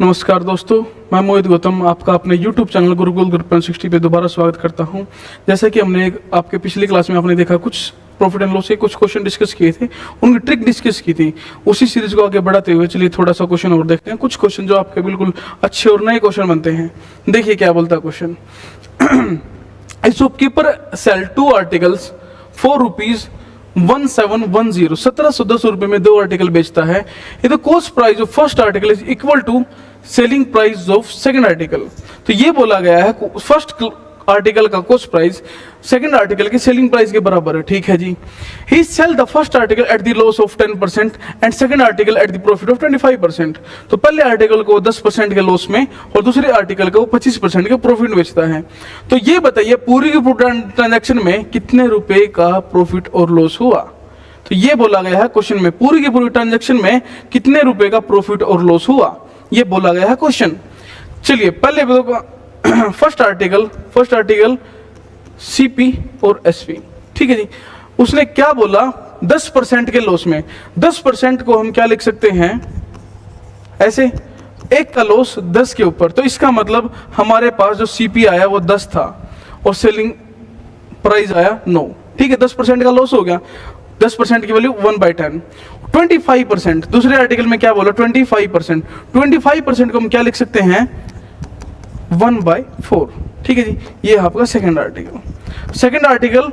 नमस्कार दोस्तों, मैं मोहित गौतम आपका अपने YouTube चैनल गुरुकुल ग्रुप 160 पे दोबारा स्वागत करता हूं। जैसा कि हमने आपके पिछली क्लास में आपने देखा कुछ प्रॉफिट एंड लॉस के कुछ क्वेश्चन डिस्कस किए थे, उनकी ट्रिक डिस्कस की थी। उसी सीरीज को आगे बढ़ाते हुए चलिए थोड़ा सा क्वेश्चन और देखते हैं। कुछ क्वेश्चन जो आपके बिल्कुल अच्छे और नए क्वेश्चन बनते हैं। देखिए क्या बोलता है question. A shopkeeper sell two articles for rupees 1710, 1710 रुपए में दो आर्टिकल बेचता है। The cost price of first article is equal to selling price of second article. तो ये बोला गया है फर्स्ट आर्टिकल का कॉस्ट प्राइस सेकंड आर्टिकल के सेलिंग प्राइस के बराबर है। ठीक है जी। He sell the first article at the loss of 10% and second article at the profit of 25%। तो पहले आर्टिकल को 10% के लॉस में और दूसरे आर्टिकल को 25% के प्रॉफिट में बेचता है। तो ये बताइए पूरी की पूरी ट्रांजैक्शन में कितने रुपए का प्रॉफिट और लॉस हुआ। तो ये बोला गया है क्वेश्चन में पूरी की पूरी ट्रांजैक्शन में कितने रुपए का प्रॉफिट और लॉस हुआ, ये बोला गया है क्वेश्चन। चलिए पहले फर्स्ट आर्टिकल सीपी और एसपी। ठीक है जी। उसने क्या बोला 10% के लॉस में। 10% को हम क्या लिख सकते हैं ऐसे, एक का लॉस 10 के ऊपर। तो इसका मतलब हमारे पास जो सीपी आया वो 10 था और सेलिंग प्राइस आया 9। ठीक है, 10% का लॉस हो गया। 10% की वैल्यू 1/10। 25% दूसरे आर्टिकल में क्या बोला 25%। 25% को हम क्या लिख सकते हैं 1/4। ठीक है जी। ये आपका सेकंड आर्टिकल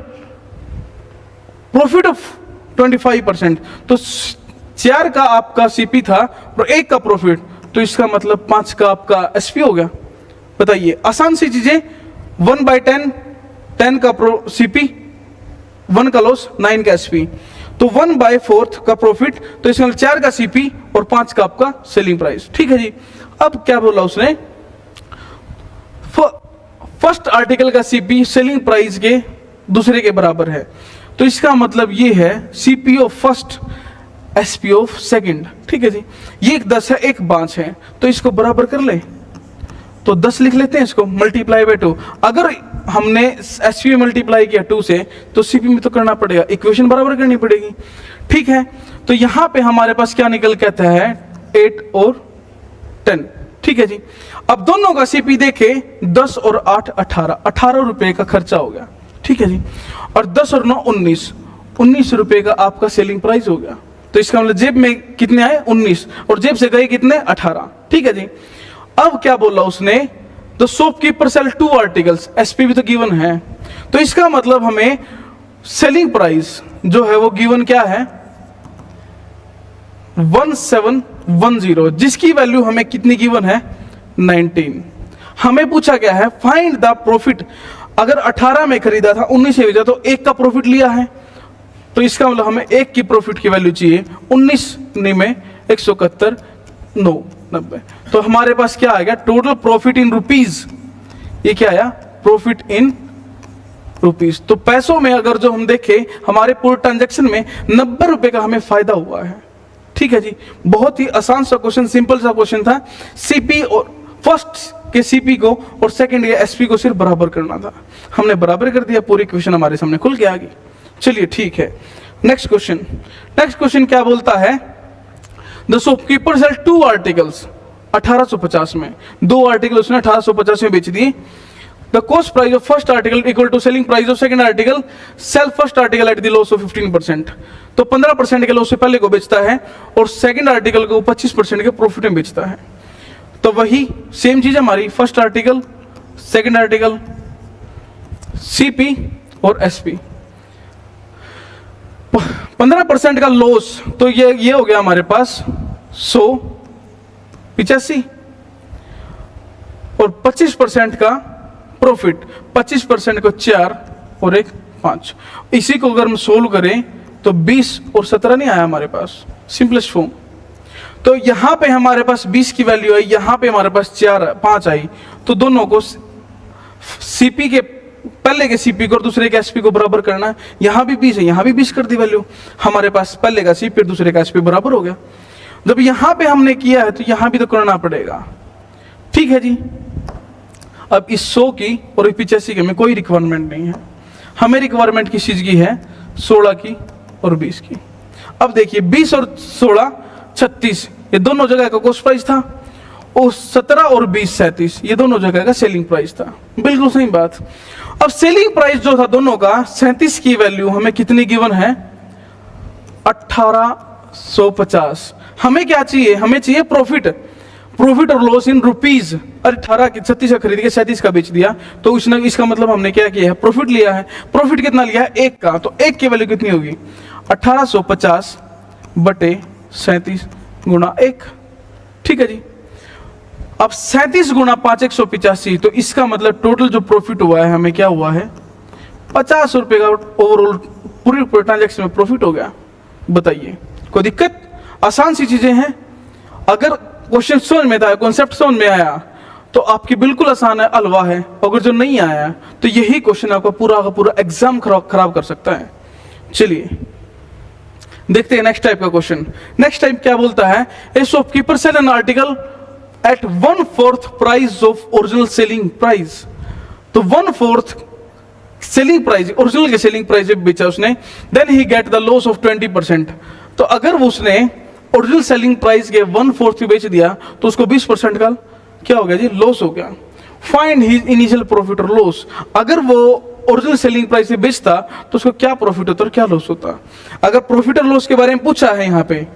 प्रॉफिट ऑफ 25%। तो 4 का आपका सीपी था और 1 का प्रॉफिट, तो इसका मतलब 5 का आपका एसपी हो गया। बताइए आसान सी चीजें। 1/10, 10 का सीपी, 1 का लॉस, 9 का एसपी। तो 1/4 का प्रॉफिट, तो इसका मतलब 4 का सीपी और 5 का आपका सेलिंग प्राइस। ठीक है जी। अब क्या बोला उसने, फर्स्ट आर्टिकल का सीपी सेलिंग प्राइस के दूसरे के बराबर है। तो इसका मतलब ये है CP of first SP of second. ठीक है जी। ये एक 10 है, एक 5 है, तो इसको बराबर कर ले। तो 10 लिख लेते हैं, इसको मल्टीप्लाई बाय 2। अगर हमने एसपी मल्टीप्लाई किया 2 से तो सीपी में तो करना पड़ेगा, इक्वेशन बराबर करनी पड़ेगी। ठीक है। तो यहां पे हमारे पास क्या निकल के आता है 8 और 10। ठीक है जी। अब दोनों का सीपी देखे 10 और 8 18 रुपए का खर्चा हो गया। ठीक है जी। और 10 और 9 19 रुपए का आपका सेलिंग प्राइस हो गया। तो इसका मतलब जेब में कितने आए 19 और जेब से गए कितने 18। ठीक है जी। अब क्या बोला उसने, the shopkeeper sell 2 articles, SP भी तो गिवन है। तो इसका मतलब हमें सेलिंग प्राइस जो है वो गिवन क्या है 1710, जिसकी वैल्यू हमें कितनी गिवन है 19। हमें पूछा गया है फाइंड द प्रॉफिट। अगर 18 में खरीदा था 19 से बेचा तो 1 का प्रॉफिट लिया है, तो इसका मतलब हमें 1 की प्रॉफिट की वैल्यू चाहिए 19 में 171 9 90। तो हमारे पास क्या आएगा टोटल प्रॉफिट इन रुपीज। ये क्या आया प्रॉफिट इन रुपीज। तो पैसों में अगर जो हम देखें हमारे पूरे ट्रांजैक्शन में 90 रुपए का हमें फायदा हुआ है। ठीक है जी। बहुत ही आसान सा क्वेश्चन, सिंपल सा क्वेश्चन था। सीपी और फर्स्ट के सीपी को और सेकंड के एसपी को सिर्फ बराबर करना था, हमने बराबर कर दिया, पूरी क्वेश्चन हमारे सामने खुल के आ गई। चलिए ठीक है। नेक्स्ट क्वेश्चन क्या बोलता है, द शॉपकीपर सेल 2 आर्टिकल्स 1850 में। 2 आर्टिकल उसने 1850 में बेच दिए। The cost price of first article equal to selling price of second article, sell first article at the loss of 15%। तो 15% के लॉस से पहले को बेचता है और सेकंड आर्टिकल को 25% के प्रॉफिट में बेचता है। तो वही सेम चीज हमारी first article, second article, CP और एसपी। 15% का लॉस, तो ये हो गया हमारे पास 185 और 25% का प्रॉफिट। 25% को 4 और 1 5। इसी को अगर हम सोल्व करें तो 20 और 17 नहीं आया हमारे पास, सिंपलेस्ट फॉर्म। तो यहां पे हमारे पास 20 की वैल्यू आई, यहां पे हमारे पास 5 आई। तो दोनों को सीपी के पहले के सीपी को और दूसरे के एसपी को बराबर करना है। यहां भी 20 है, यहां भी 20 कर दी वैल्यू। हमारे पास पहले का सीपी और दूसरे का एसपी बराबर हो गया। जब यहां पे हमने किया है तो यहां भी तो करना पड़ेगा। ठीक है जी। अब इस 100 की और 85 की हमें कोई रिक्वायरमेंट नहीं है, हमें रिक्वायरमेंट किस चीज की है 16 की और 20 की। अब देखिए 20 और 16 36, ये दोनों जगह का कॉस्ट प्राइस था और 17 और 20 37, ये दोनों जगह का सेलिंग प्राइस था। बिल्कुल सही बात। अब सेलिंग प्राइस जो था दोनों का, 37 की वैल्यू हमें कितनी गिवन है, 1850। हमें क्या चाहिए, हमें चाहिए प्रॉफिट, प्रॉफिट और लॉस इन रुपीज। अरे 36 का खरीद के 37 का बेच दिया, तो उसने, इसका मतलब हमने क्या किया है, प्रॉफिट लिया है। प्रॉफिट कितना लिया है, 1 का, तो 1 की वैल्यू कितनी होगी, 1850 बटे 37 गुणा 1। ठीक है जी। अब 37 गुणा 5 185, तो इसका मतलब टोटल जो प्रॉफिट हुआ है हमें क्या हुआ है, 50 रुपए का ओवरऑल पूरी ट्रांजैक्शन में प्रॉफिट हो गया। बताइए कोई दिक्कत, आसान सी चीजें हैं। अगर क्वेश्चन समझ में आया, कॉन्सेप्ट समझ में आया, तो आपकी बिल्कुल आसान है, हलवा है। अगर जो नहीं आया तो यही क्वेश्चन आपका पूरा का पूरा एग्जाम खराब कर सकता है। चलिए देखते हैं नेक्स्ट टाइप का क्वेश्चन। नेक्स्ट टाइप क्या बोलता है, a shopkeeper sell an article at 1/4 price of original selling price. तो 1/4 सेलिंग प्राइस, ओरिजिनल के सेलिंग प्राइस जब बेचा उसने, then he get the loss of 20%। तो अगर वो उसने ओरिजिनल सेलिंग प्राइस के 1/4 पे बेच दिया, तो उसको 20% का क्या हो गया जी, लॉस हो गया। फाइंड हिज इनिशियल प्रॉफिट और लॉस। अगर वो ओरिजिनल सेलिंग प्राइस से बेचता तो उसको क्या प्रॉफिट होता और क्या लॉस होता। अगर प्रॉफिट और लॉस के बारे में पूछा है यहाँ पे,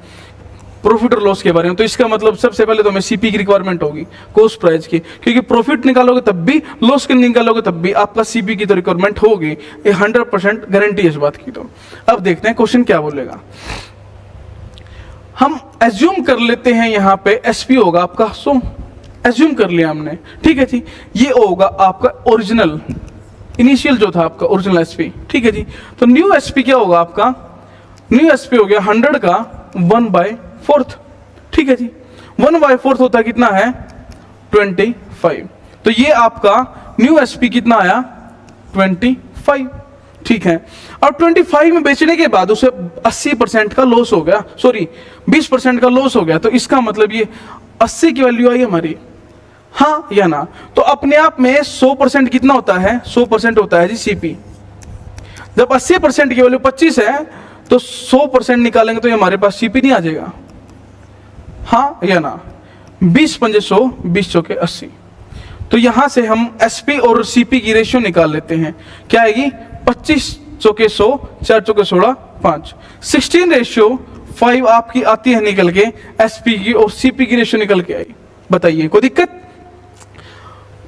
प्रॉफिट और लॉस के बारे में, तो इसका मतलब सबसे पहले तो हमें सीपी की रिक्वायरमेंट होगी, कॉस्ट प्राइस की, क्योंकि प्रॉफिट निकालोगे तब भी, लॉस के निकालोगे तब भी आपका सीपी की तो रिक्वायरमेंट होगी। ये 100% गारंटी है इस बात की। तो अब देखते हैं क्वेश्चन क्या बोलेगा। हम एज्यूम कर लेते हैं यहाँ पे एसपी होगा आपका 100, एज्यूम कर लिया हमने। ठीक है जी, ये होगा आपका ओरिजिनल, इनिशियल जो था आपका ओरिजिनल एसपी। ठीक है जी, तो न्यू एसपी क्या होगा आपका, न्यू एसपी हो गया 100 का 1/4। ठीक है जी, 1/4 होता है कितना है, 25। तो ये आपका न्यू एसपी कितना आया, 25। ठीक है, और 25 में बेचने के बाद उसे 80% का लॉस हो गया, सॉरी 20% का लॉस हो गया। तो इसका मतलब ये 80 की वैल्यू आई हमारी, हाँ या ना। तो अपने आप में 100% कितना होता है, 100% होता है जी सीपी। जब 80% की वैल्यू 25 है, तो 100% निकालेंगे तो ये हमारे पास सीपी नहीं आ जाएगा, हाँ या ना। 20 पंजे 100, 20 चौके 80। तो यहां से हम एसपी और सीपी की रेशियो निकाल लेते हैं। क्या आएगी, 25 चौके 100, 4 चौके 16, 5, 16:5 आपकी आती है निकल के, एसपी की और सीपी की रेशियो निकल के आई। बताइए कोई दिक्कत।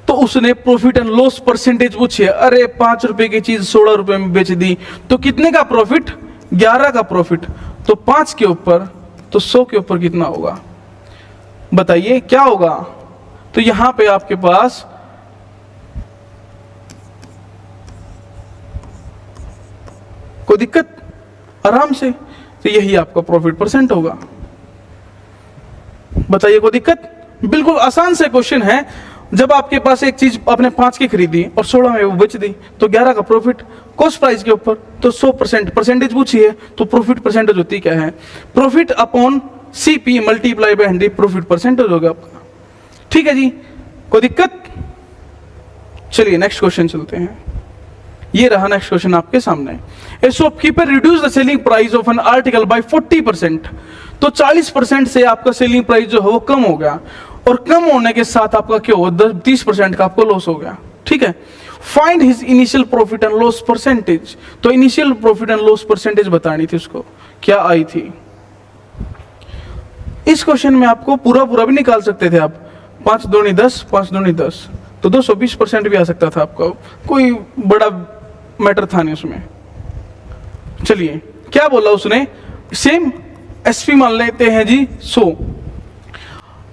तो उसने प्रॉफिट एंड लॉस परसेंटेज पूछी है। अरे 5 रुपए की चीज 16 रुपए में बेच दी, तो कितने का प्रॉफिट, 11 का प्रॉफिट। तो 5 के ऊपर, तो 100 के ऊपर कितना होगा, बताइए क्या होगा। तो यहां पे आपके पास कोई दिक्कत, आराम से, तो यही आपका प्रॉफिट परसेंट होगा। बताइए कोई दिक्कत, बिल्कुल आसान से क्वेश्चन है। जब आपके पास एक चीज आपने 5 की खरीदी और 16 में वो बेच दी, तो 11 का प्रॉफिट, कॉस्ट प्राइस के ऊपर, तो 100% परसेंटेज पूछी है, तो प्रॉफिट परसेंटेज होती क्या है, profit upon CP multiply by 100, profit percentage होगा आपका। ठीक है जी, कोई दिक्कत। चलिए नेक्स्ट क्वेश्चन चलते हैं। ये रहा नेक्स्ट क्वेश्चन आपके सामने। ए shopkeeper reduce the selling price of an article by 40%। तो 40% से आपका सेलिंग प्राइस जो है वो कम हो गया, और कम होने के साथ आपका क्या हुआ, 30% का आपको लॉस हो गया। ठीक है, find his initial profit and loss percentage. तो initial profit and loss percentage बतानी थी उसको, क्या आई थी। इस क्वेश्चन में आपको पूरा भी निकाल सकते थे आप, 5 दूनी 10, 5 दूनी 10, तो 220% भी आ सकता था आपका, कोई बड़ा मैटर था नहीं उसमें। चलिए क्या बोला उसने, सेम एसपी मान लेते हैं जी 100।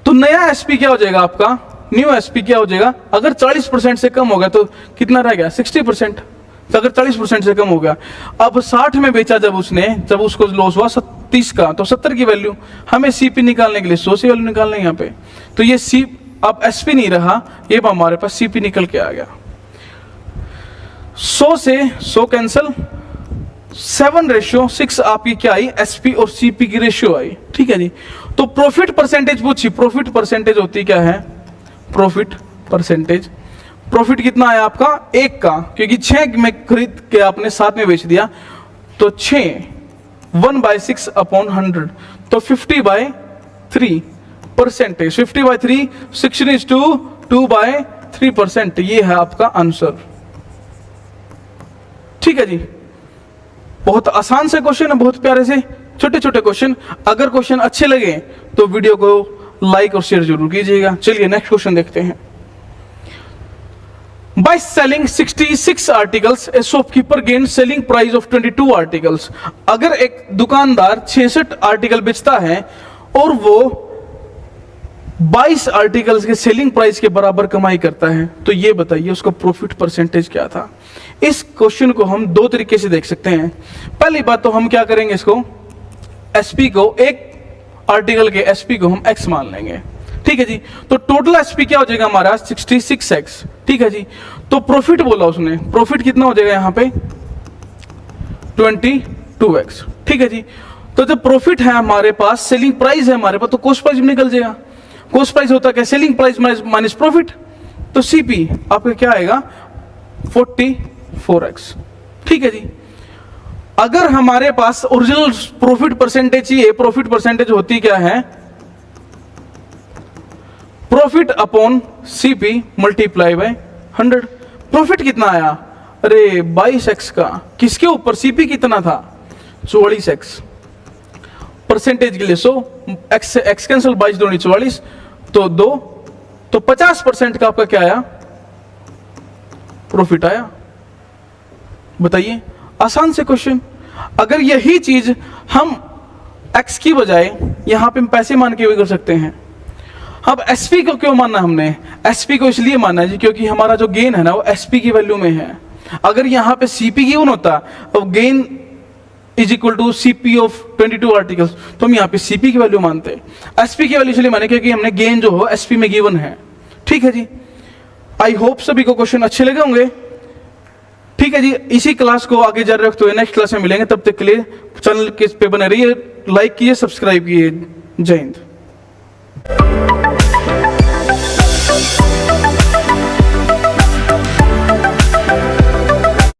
तो नया एसपी क्या हो जाएगा आपका, न्यू एसपी क्या हो जाएगा, अगर 40% से कम हो गया तो कितना रह गया, 60%। तो अगर 40% से कम हो गया, अब 60 में बेचा जब उसने, जब उसको लॉस हुआ 30 का, तो 70 की वैल्यू हमें सीपी निकालने के लिए 100 से वैल्यू निकालना है यहाँ पे। तो ये सी अब एसपी नहीं रहा, ये हमारे पास सीपी निकल के आ गया। 100 से 100 कैंसल, 7:6 आपकी क्या आई, एसपी और सीपी की रेशियो आई। ठीक है जी, तो प्रॉफिट परसेंटेज पूछी, प्रॉफिट परसेंटेज होती क्या है, प्रॉफिट परसेंटेज, प्रॉफिट कितना आया आपका 1 का, क्योंकि 6 में खरीद के आपने 7 में बेच दिया, तो 6 1/6 अपॉन 100, तो 50/3, परसेंटेज। 50/3 16:2, 2/3%, ये है आपका आंसर। ठीक है जी, बहुत आसान से क्वेश्चन है, बहुत प्यारे से छोटे छोटे क्वेश्चन। अगर क्वेश्चन अच्छे लगे तो वीडियो को लाइक और शेयर जरूर कीजिएगा। चलिए नेक्स्ट क्वेश्चन देखते हैं। By selling 66 articles, a shopkeeper gained selling price of 22 articles. अगर एक दुकानदार 66 आर्टिकल बेचता है और वो 22 आर्टिकल्स के सेलिंग प्राइस के बराबर कमाई करता है, तो ये बताइए उसका प्रॉफिट परसेंटेज क्या था। इस क्वेश्चन को हम दो तरीके से देख सकते हैं। पहली बात तो हम क्या करेंगे, इसको एसपी को, एक आर्टिकल के एसपी को हम एक्स मान लेंगे। ठीक है जी, तो टोटल एसपी क्या हो जाएगा हमारा 66x। ठीक है जी, तो प्रॉफिट बोला उसने, प्रॉफिट कितना हो जाएगा यहाँ पे 22x। ठीक है जी, तो जब प्रॉफिट है हमारे पास, सेलिंग प्राइस है हमारे पास, तो कॉस्ट प्राइस निकल जाएगा। कॉस्ट प्राइस होता है क्या, सेलिंग प्राइस माइनस प्रॉफिट, तो सीपी आपका क्या आएगा 44x। ठीक है जी, अगर हमारे पास ओरिजिनल प्रॉफिट परसेंटेज ही है, प्रॉफिट परसेंटेज होती क्या है, profit upon CP multiply by 100। Profit कितना आया, अरे 22x का, किसके ऊपर, सीपी कितना था 44x। परसेंटेज के लिए 100, एक्स कैंसिल, 22 दूनी 44, तो 2, तो 50% का आपका क्या आया, प्रॉफिट आया। बताइए, आसान से क्वेश्चन। अगर यही चीज हम x की बजाय यहां पे हम पैसे मान के भी कर सकते हैं। अब एसपी को क्यों माना हमने, एसपी को इसलिए माना है जी क्योंकि हमारा जो गेन है ना वो एसपी की वैल्यू में है। अगर यहाँ पे सीपी गिवन होता तो gain is equal to CP of 22 articles, तो हम यहाँ पे सीपी की वैल्यू मानते। एसपी की वैल्यू इसलिए माने क्योंकि हमने गेन जो हो एसपी में गिवन है। ठीक है जी, आई होप सभी को क्वेश्चन अच्छे लगे होंगे। ठीक है जी, इसी क्लास को आगे जारी रखते हुए नेक्स्ट क्लास में मिलेंगे। तब तक के लिए चैनल के पे बने रहिए, लाइक कीजिए, सब्सक्राइब कीजिए। जय हिंद।